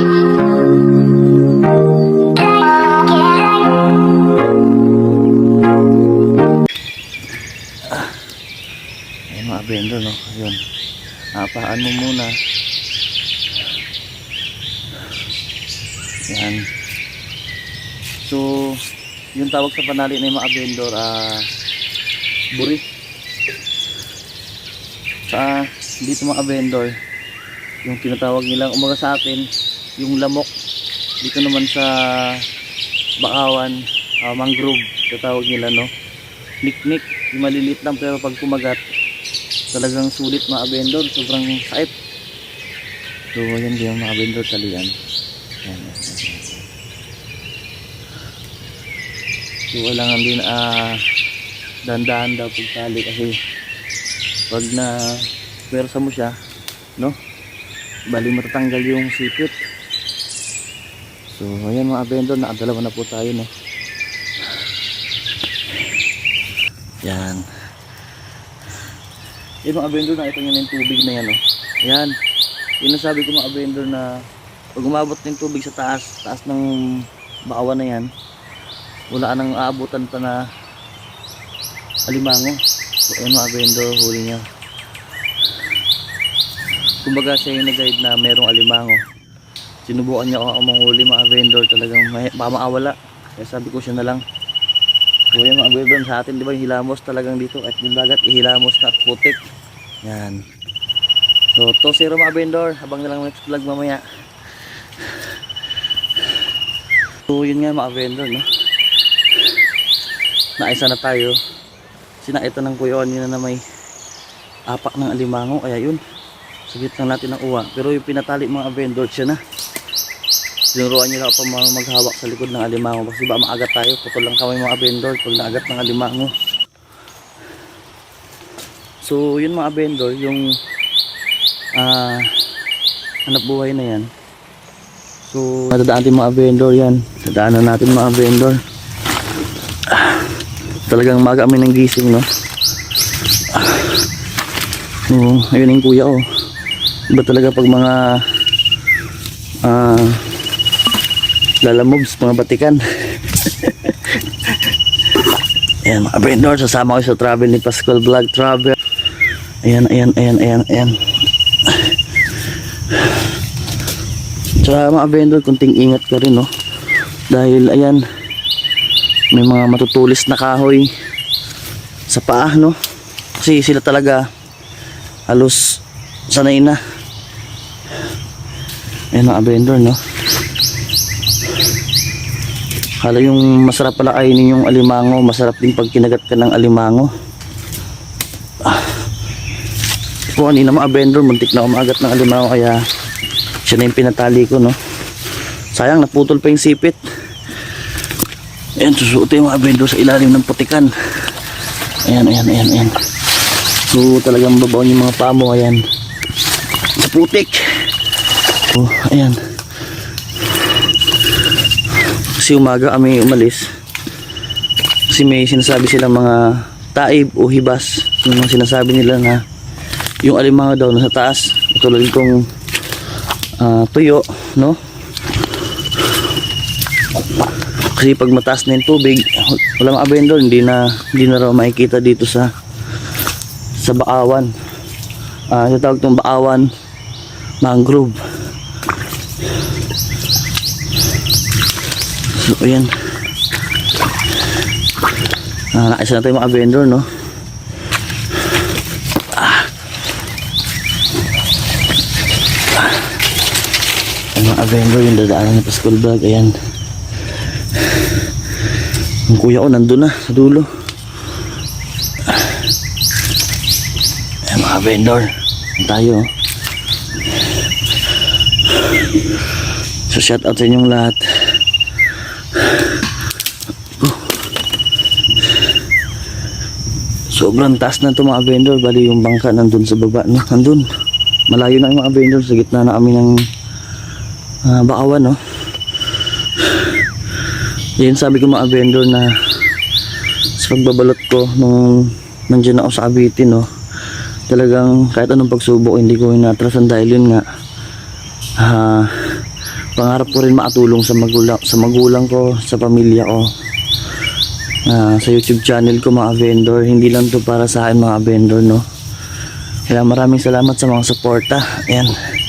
Ayan mga vendor, no? Ayun. Napaan mo muna. Yan. So, yung tawag sa panali na yung mga vendor, buri. Sa dito mga vendor, yung tinatawag nilang umaga sa atin, yung lamok. Dito naman sa Bakawan, mangrove, tinatawag nila, no? Niknik, yung maliliit lang pero pag kumagat, talagang sulit mga vendor, sobrang sakit. So, yan din yung mga vendor talian. Yan. So, kailangan din dahan-dahan daw pagtali kasi pag na pwersa mo siya, no, bali matatanggal yung sipit. So ayan mga vendor, nakadalawa na po tayo, no. Yan yung mga vendor, na ito yung tubig na yan, no. Ayan, yun ang sabi ko mga vendor, na pag umabot ng tubig sa taas ng Bakawan na yan, wala nang aabutan pa na alimango. So ayun mga vendor, huli niya. Kumbaga siya yung nag-guide na merong alimango. Sinubukan niya ako manghuli mga vendor, talagang baka maawala. Kaya sabi ko siya na lang. So ayun mga vendor, sa atin diba yung hilamos talagang dito, at yung dagat ihilamos na at putik. Yan. So 2-0 mga vendor, habang na lang next vlog mamaya. So yun nga mga vendor, no, naisa na tayo. Sinaita ng kuyawan nyo na may apak ng alimango, kaya yun, sagit lang natin ng uwa. Pero yung pinatali mga vendor, siya na. Tinuruan nyo na pa maghawak sa likod ng alimango, kasi ba maagat tayo, putol lang kami mga vendor pag naagat ng alimango. So yun mga vendor, yung hanap buhay na yan. So nadadaan din mga vendor yan, dadaanan natin mga vendor. Talagang maga kami ng gising, no. Ayun yung kuya ko. Iba talaga pag mga lalamobs, mga batikan. Ayan mga vendor, sasama ko sa travel ni Pascual Vlog Travel. Ayan. Tsaka mga vendor, kunting ingat ka rin, no. Dahil ayan, may mga matutulis na kahoy sa paa, no. Kasi sila talaga halos sanay na. Ayan mga vendor, no. Hala yung masarap pala kainin yung alimango, masarap din pag kinagat ka ng alimango. Kung kanina mga vendor, muntik na umagat ng alimango, kaya siya na yung pinatali ko, no. Sayang naputol pa yung sipit. Ayan, susuotin yung mga vendor sa ilalim ng putikan. Ayan. So talagang babaon yung mga paa mo, ayan, sa putik. So ayan, kasi umaga kami umalis kasi may sinasabi silang mga taib o hibas, yung mga sinasabi nila na yung alimango daw nasa taas, tulad itong tuyo, no. Kasi pag mataas na yung tubig, walang vendor, hindi na raw makikita dito sa Bakawan. Yung tawag itong Bakawan mangrove. So ayan, nakaisa na tayo mga vendor, no. Mga vendor, yung dadaanan ng Pascual Vlog. Ayan, yung kuya ko nandun na sa dulo. Ayan mga vendor, tayo. So shout out sa inyong lahat. Sobrang taas na ito mga vendor, bali yung bangka nandun sa baba, no? Nandun, malayo na yung mga vendor, sa gitna na kami ng Bakawan, no. Yan sabi ko mga vendor, na sa pagbabalot ko nung nandiyan ako sa Cavite, no, talagang kahit anong pagsubok hindi ko inatrasan, dahil yun nga Pangarap ko rin makatulong sa magulang ko, sa pamilya ko. Sa YouTube channel ko mga vendor, hindi lang to para sa akin mga vendor, no. Kaya maraming salamat sa mga suporta. Ayan.